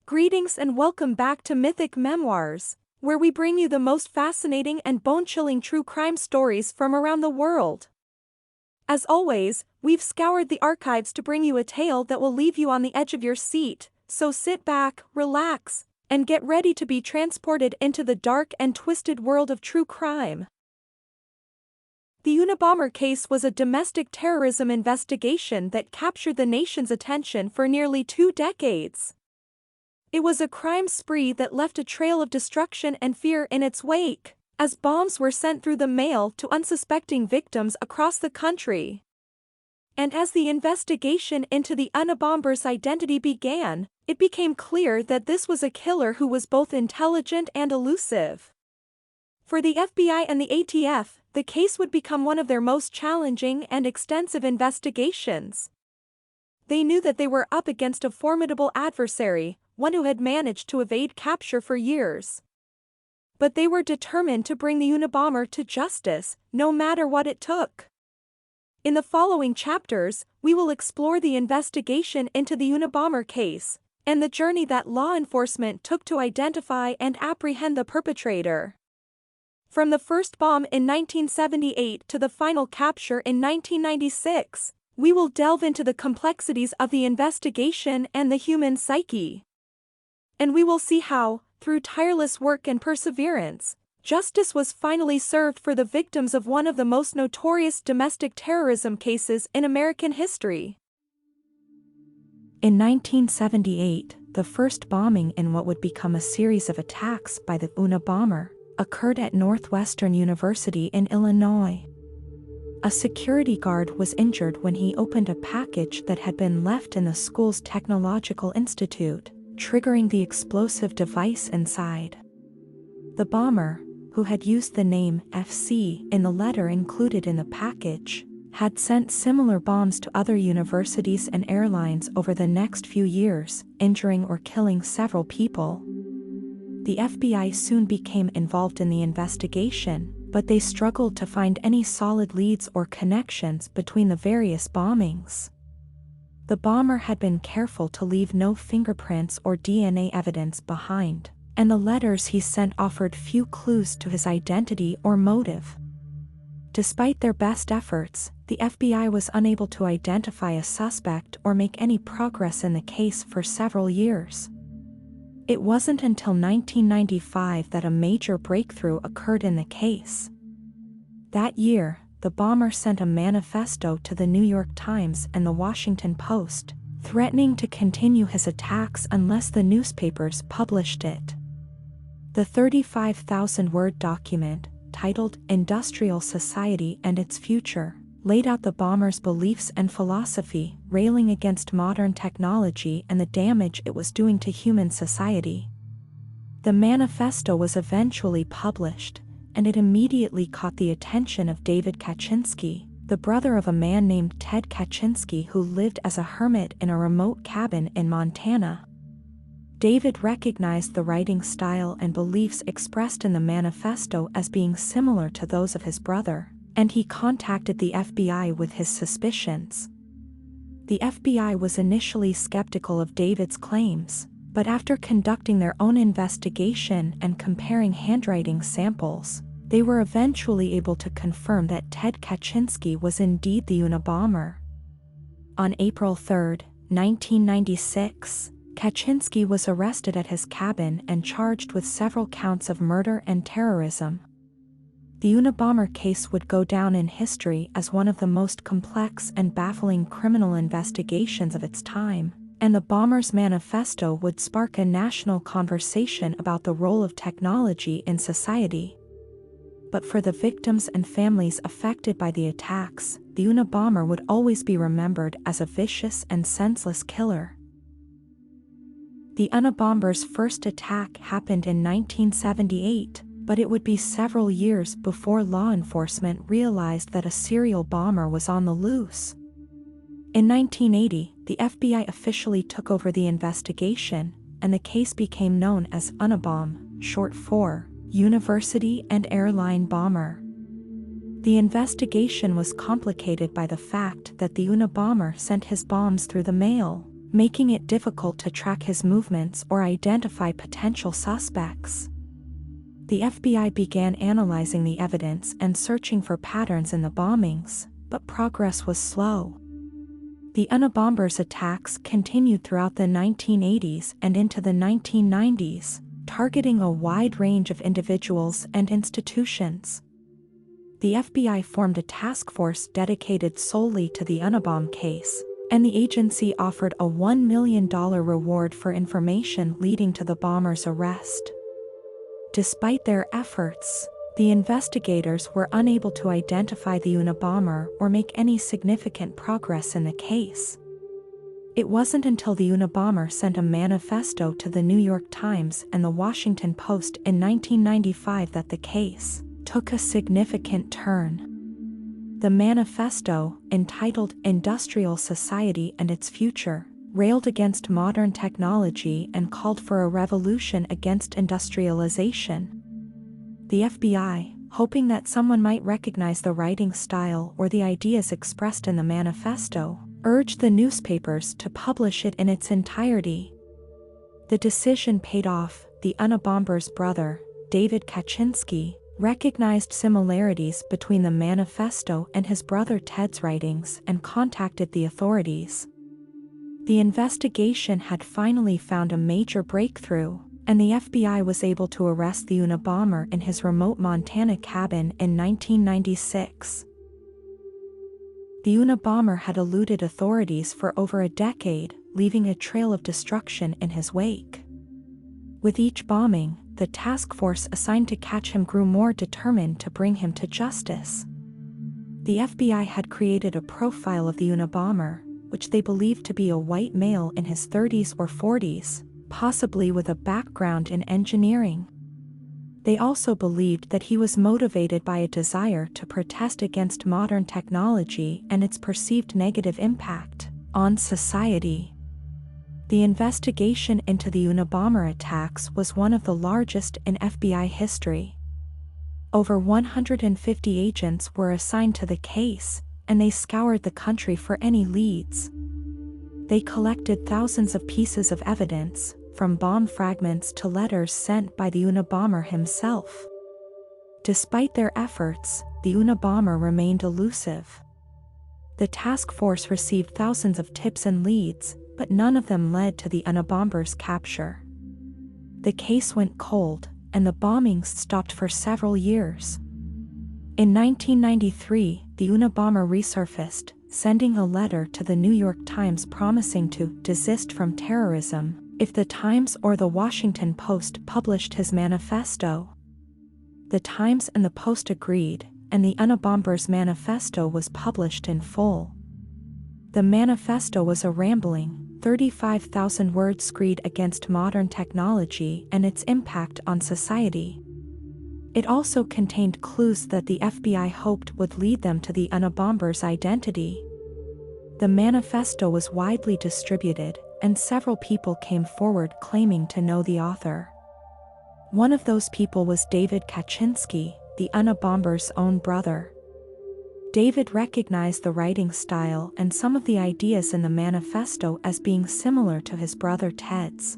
Greetings and welcome back to Mythic Memoirs, where we bring you the most fascinating and bone-chilling true crime stories from around the world. As always, we've scoured the archives to bring you a tale that will leave you on the edge of your seat, so sit back, relax, and get ready to be transported into the dark and twisted world of true crime. The Unabomber case was a domestic terrorism investigation that captured the nation's attention for nearly 2 decades. It was a crime spree that left a trail of destruction and fear in its wake, as bombs were sent through the mail to unsuspecting victims across the country. And as the investigation into the Unabomber's identity began, it became clear that this was a killer who was both intelligent and elusive. For the FBI and the ATF, the case would become one of their most challenging and extensive investigations. They knew that they were up against a formidable adversary, one who had managed to evade capture for years. But they were determined to bring the Unabomber to justice, no matter what it took. In the following chapters, we will explore the investigation into the Unabomber case, and the journey that law enforcement took to identify and apprehend the perpetrator. From the first bomb in 1978 to the final capture in 1996, we will delve into the complexities of the investigation and the human psyche. And we will see how, through tireless work and perseverance, justice was finally served for the victims of one of the most notorious domestic terrorism cases in American history. In 1978, the first bombing in what would become a series of attacks by the Unabomber occurred at Northwestern University in Illinois. A security guard was injured when he opened a package that had been left in the school's technological institute, triggering the explosive device inside. The bomber, who had used the name FC in the letter included in the package, had sent similar bombs to other universities and airlines over the next few years, injuring or killing several people. The FBI soon became involved in the investigation, but they struggled to find any solid leads or connections between the various bombings. The bomber had been careful to leave no fingerprints or DNA evidence behind, and the letters he sent offered few clues to his identity or motive. Despite their best efforts, the FBI was unable to identify a suspect or make any progress in the case for several years. It wasn't until 1995 that a major breakthrough occurred in the case. That year, the bomber sent a manifesto to the New York Times and the Washington Post, threatening to continue his attacks unless the newspapers published it. The 35,000-word document, titled Industrial Society and Its Future, laid out the bomber's beliefs and philosophy, railing against modern technology and the damage it was doing to human society. The manifesto was eventually published, and it immediately caught the attention of David Kaczynski, the brother of a man named Ted Kaczynski who lived as a hermit in a remote cabin in Montana. David recognized the writing style and beliefs expressed in the manifesto as being similar to those of his brother, and he contacted the FBI with his suspicions. The FBI was initially skeptical of David's claims, but after conducting their own investigation and comparing handwriting samples, they were eventually able to confirm that Ted Kaczynski was indeed the Unabomber. On April 3, 1996, Kaczynski was arrested at his cabin and charged with several counts of murder and terrorism. The Unabomber case would go down in history as one of the most complex and baffling criminal investigations of its time, and the bomber's manifesto would spark a national conversation about the role of technology in society. But for the victims and families affected by the attacks, the Unabomber would always be remembered as a vicious and senseless killer. The Unabomber's first attack happened in 1978, but it would be several years before law enforcement realized that a serial bomber was on the loose. In 1980, the FBI officially took over the investigation, and the case became known as Unabomber, short for University and Airline Bomber. The investigation was complicated by the fact that the Unabomber sent his bombs through the mail, making it difficult to track his movements or identify potential suspects. The FBI began analyzing the evidence and searching for patterns in the bombings, but progress was slow. The Unabomber's attacks continued throughout the 1980s and into the 1990s, targeting a wide range of individuals and institutions. The FBI formed a task force dedicated solely to the Unabomber case, and the agency offered a $1 million reward for information leading to the bomber's arrest. Despite their efforts, the investigators were unable to identify the Unabomber or make any significant progress in the case. It wasn't until the Unabomber sent a manifesto to the New York Times and the Washington Post in 1995 that the case took a significant turn. The manifesto, entitled Industrial Society and Its Future, railed against modern technology and called for a revolution against industrialization. The FBI, hoping that someone might recognize the writing style or the ideas expressed in the manifesto, urged the newspapers to publish it in its entirety. The decision paid off. The Unabomber's brother, David Kaczynski, recognized similarities between the manifesto and his brother Ted's writings and contacted the authorities. The investigation had finally found a major breakthrough, and the FBI was able to arrest the Unabomber in his remote Montana cabin in 1996. The Unabomber had eluded authorities for over a decade, leaving a trail of destruction in his wake. With each bombing, the task force assigned to catch him grew more determined to bring him to justice. The FBI had created a profile of the Unabomber, which they believed to be a white male in his 30s or 40s, possibly with a background in engineering. They also believed that he was motivated by a desire to protest against modern technology and its perceived negative impact on society. The investigation into the Unabomber attacks was one of the largest in FBI history. Over 150 agents were assigned to the case, and they scoured the country for any leads. They collected thousands of pieces of evidence, from bomb fragments to letters sent by the Unabomber himself. Despite their efforts, the Unabomber remained elusive. The task force received thousands of tips and leads, but none of them led to the Unabomber's capture. The case went cold, and the bombings stopped for several years. In 1993, the Unabomber resurfaced, sending a letter to the New York Times promising to desist from terrorism if the Times or the Washington Post published his manifesto. The Times and the Post agreed, and the Unabomber's manifesto was published in full. The manifesto was a rambling, 35,000-word screed against modern technology and its impact on society. It also contained clues that the FBI hoped would lead them to the Unabomber's identity. The manifesto was widely distributed, and several people came forward claiming to know the author. One of those people was David Kaczynski, the Unabomber's own brother. David recognized the writing style and some of the ideas in the manifesto as being similar to his brother Ted's.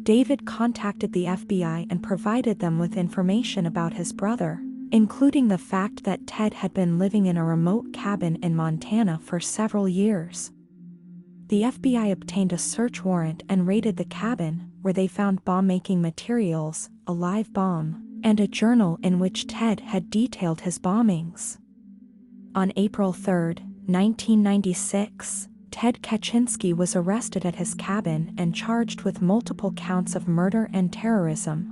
David contacted the FBI and provided them with information about his brother, including the fact that Ted had been living in a remote cabin in Montana for several years. The FBI obtained a search warrant and raided the cabin, where they found bomb-making materials, a live bomb, and a journal in which Ted had detailed his bombings. On April 3, 1996, Ted Kaczynski was arrested at his cabin and charged with multiple counts of murder and terrorism.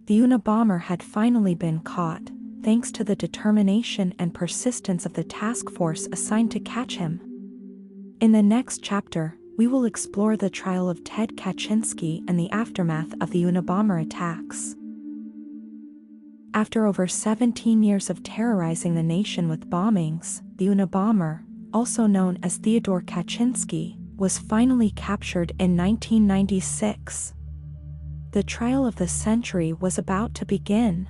The Unabomber had finally been caught, thanks to the determination and persistence of the task force assigned to catch him. In the next chapter, we will explore the trial of Ted Kaczynski and the aftermath of the Unabomber attacks. After over 17 years of terrorizing the nation with bombings, the Unabomber, also known as Theodore Kaczynski, was finally captured in 1996. The trial of the century was about to begin.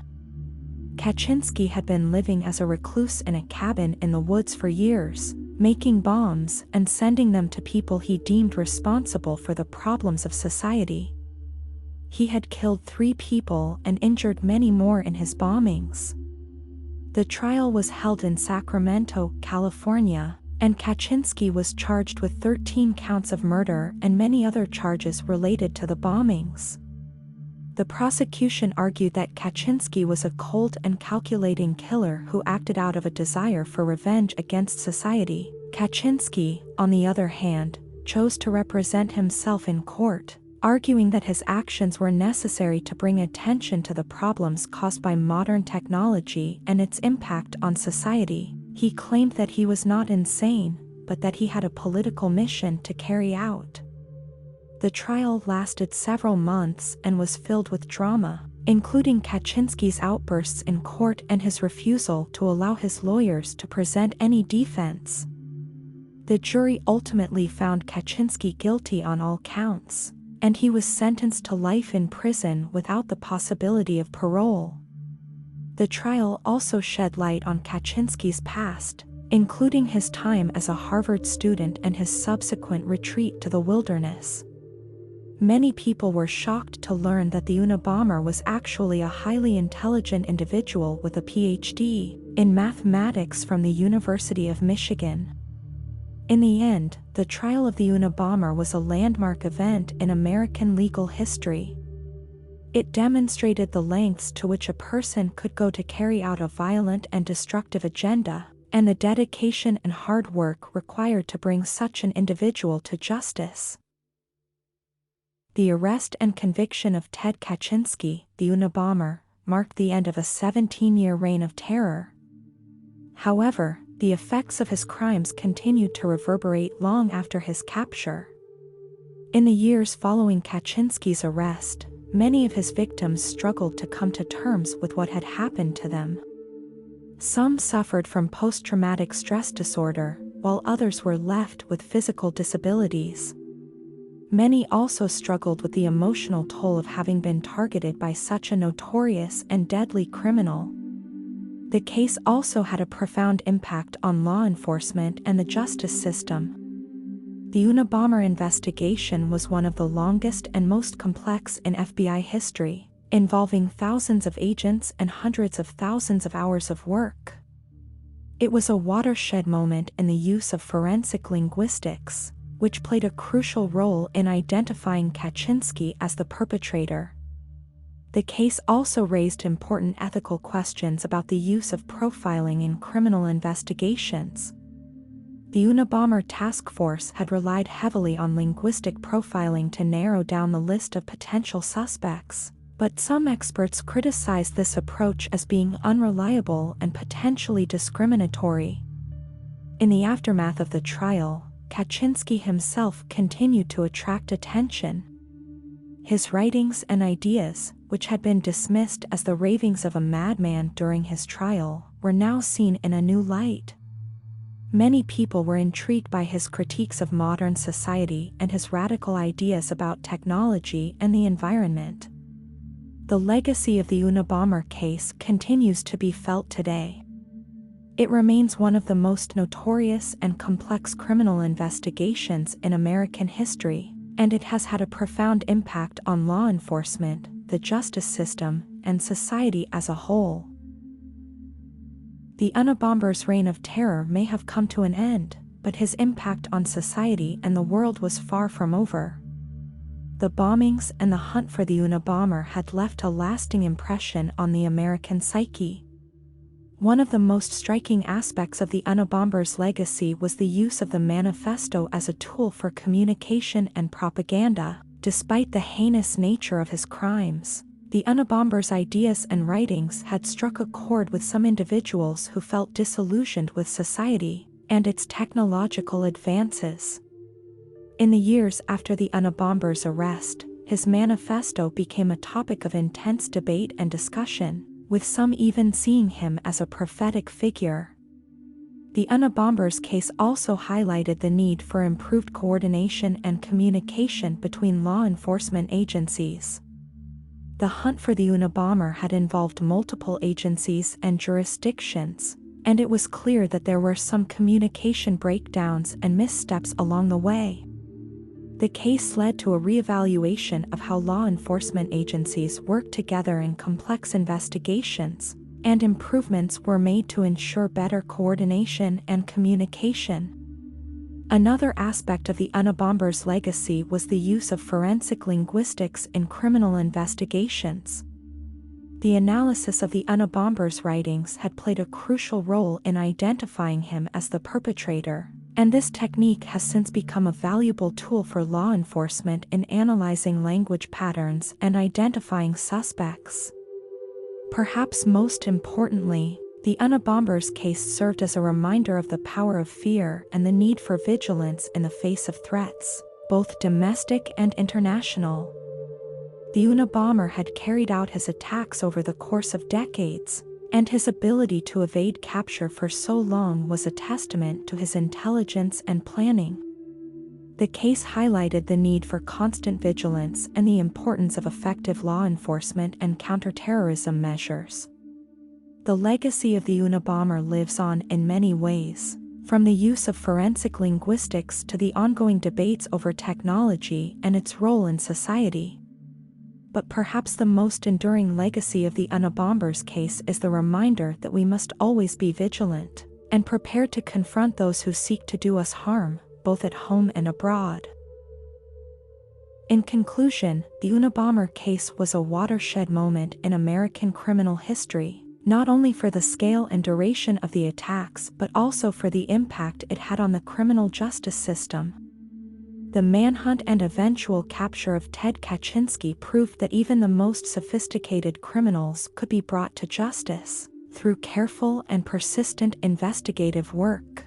Kaczynski had been living as a recluse in a cabin in the woods for years, making bombs and sending them to people he deemed responsible for the problems of society. He had killed 3 people and injured many more in his bombings. The trial was held in Sacramento, California, and Kaczynski was charged with 13 counts of murder and many other charges related to the bombings. The prosecution argued that Kaczynski was a cold and calculating killer who acted out of a desire for revenge against society. Kaczynski, on the other hand, chose to represent himself in court, arguing that his actions were necessary to bring attention to the problems caused by modern technology and its impact on society. He claimed that he was not insane, but that he had a political mission to carry out. The trial lasted several months and was filled with drama, including Kaczynski's outbursts in court and his refusal to allow his lawyers to present any defense. The jury ultimately found Kaczynski guilty on all counts, and he was sentenced to life in prison without the possibility of parole. The trial also shed light on Kaczynski's past, including his time as a Harvard student and his subsequent retreat to the wilderness. Many people were shocked to learn that the Unabomber was actually a highly intelligent individual with a PhD in mathematics from the University of Michigan. In the end, the trial of the Unabomber was a landmark event in American legal history. It demonstrated the lengths to which a person could go to carry out a violent and destructive agenda, and the dedication and hard work required to bring such an individual to justice. The arrest and conviction of Ted Kaczynski, the Unabomber, marked the end of a 17-year reign of terror. However, the effects of his crimes continued to reverberate long after his capture. In the years following Kaczynski's arrest, many of his victims struggled to come to terms with what had happened to them. Some suffered from post-traumatic stress disorder, while others were left with physical disabilities. Many also struggled with the emotional toll of having been targeted by such a notorious and deadly criminal. The case also had a profound impact on law enforcement and the justice system. The Unabomber investigation was one of the longest and most complex in FBI history, involving thousands of agents and hundreds of thousands of hours of work. It was a watershed moment in the use of forensic linguistics, which played a crucial role in identifying Kaczynski as the perpetrator. The case also raised important ethical questions about the use of profiling in criminal investigations. The Unabomber task force had relied heavily on linguistic profiling to narrow down the list of potential suspects, but some experts criticized this approach as being unreliable and potentially discriminatory. In the aftermath of the trial, Kaczynski himself continued to attract attention. His writings and ideas, which had been dismissed as the ravings of a madman during his trial, were now seen in a new light. Many people were intrigued by his critiques of modern society and his radical ideas about technology and the environment. The legacy of the Unabomber case continues to be felt today. It remains one of the most notorious and complex criminal investigations in American history, and it has had a profound impact on law enforcement, the justice system, and society as a whole. The Unabomber's reign of terror may have come to an end, but his impact on society and the world was far from over. The bombings and the hunt for the Unabomber had left a lasting impression on the American psyche. One of the most striking aspects of the Unabomber's legacy was the use of the manifesto as a tool for communication and propaganda. Despite the heinous nature of his crimes, the Unabomber's ideas and writings had struck a chord with some individuals who felt disillusioned with society and its technological advances. In the years after the Unabomber's arrest, his manifesto became a topic of intense debate and discussion, with some even seeing him as a prophetic figure. The Unabomber's case also highlighted the need for improved coordination and communication between law enforcement agencies. The hunt for the Unabomber had involved multiple agencies and jurisdictions, and it was clear that there were some communication breakdowns and missteps along the way. The case led to a reevaluation of how law enforcement agencies work together in complex investigations, and improvements were made to ensure better coordination and communication. Another aspect of the Unabomber's legacy was the use of forensic linguistics in criminal investigations. The analysis of the Unabomber's writings had played a crucial role in identifying him as the perpetrator, and this technique has since become a valuable tool for law enforcement in analyzing language patterns and identifying suspects. Perhaps most importantly, the Unabomber's case served as a reminder of the power of fear and the need for vigilance in the face of threats, both domestic and international. The Unabomber had carried out his attacks over the course of decades, and his ability to evade capture for so long was a testament to his intelligence and planning. The case highlighted the need for constant vigilance and the importance of effective law enforcement and counterterrorism measures. The legacy of the Unabomber lives on in many ways, from the use of forensic linguistics to the ongoing debates over technology and its role in society. But perhaps the most enduring legacy of the Unabomber's case is the reminder that we must always be vigilant and prepared to confront those who seek to do us harm, both at home and abroad. In conclusion, the Unabomber case was a watershed moment in American criminal history, not only for the scale and duration of the attacks but also for the impact it had on the criminal justice system. The manhunt and eventual capture of Ted Kaczynski proved that even the most sophisticated criminals could be brought to justice through careful and persistent investigative work.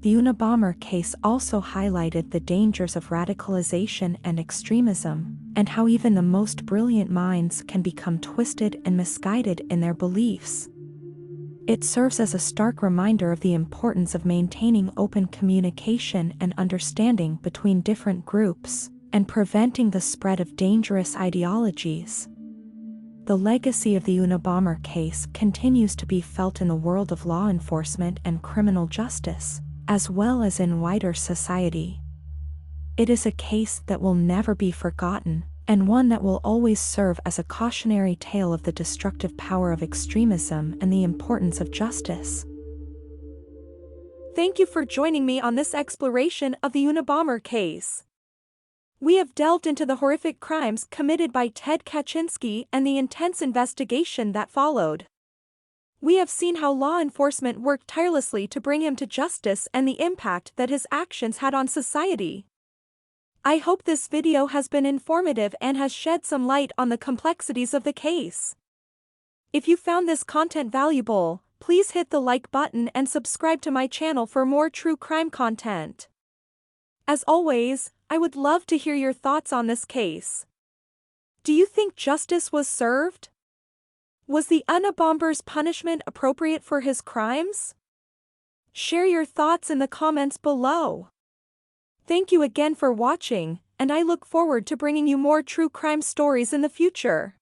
The Unabomber case also highlighted the dangers of radicalization and extremism, and how even the most brilliant minds can become twisted and misguided in their beliefs. It serves as a stark reminder of the importance of maintaining open communication and understanding between different groups, and preventing the spread of dangerous ideologies. The legacy of the Unabomber case continues to be felt in the world of law enforcement and criminal justice, as well as in wider society. It is a case that will never be forgotten, and one that will always serve as a cautionary tale of the destructive power of extremism and the importance of justice. Thank you for joining me on this exploration of the Unabomber case. We have delved into the horrific crimes committed by Ted Kaczynski and the intense investigation that followed. We have seen how law enforcement worked tirelessly to bring him to justice and the impact that his actions had on society. I hope this video has been informative and has shed some light on the complexities of the case. If you found this content valuable, please hit the like button and subscribe to my channel for more true crime content. As always, I would love to hear your thoughts on this case. Do you think justice was served? Was the Unabomber's punishment appropriate for his crimes? Share your thoughts in the comments below. Thank you again for watching, and I look forward to bringing you more true crime stories in the future.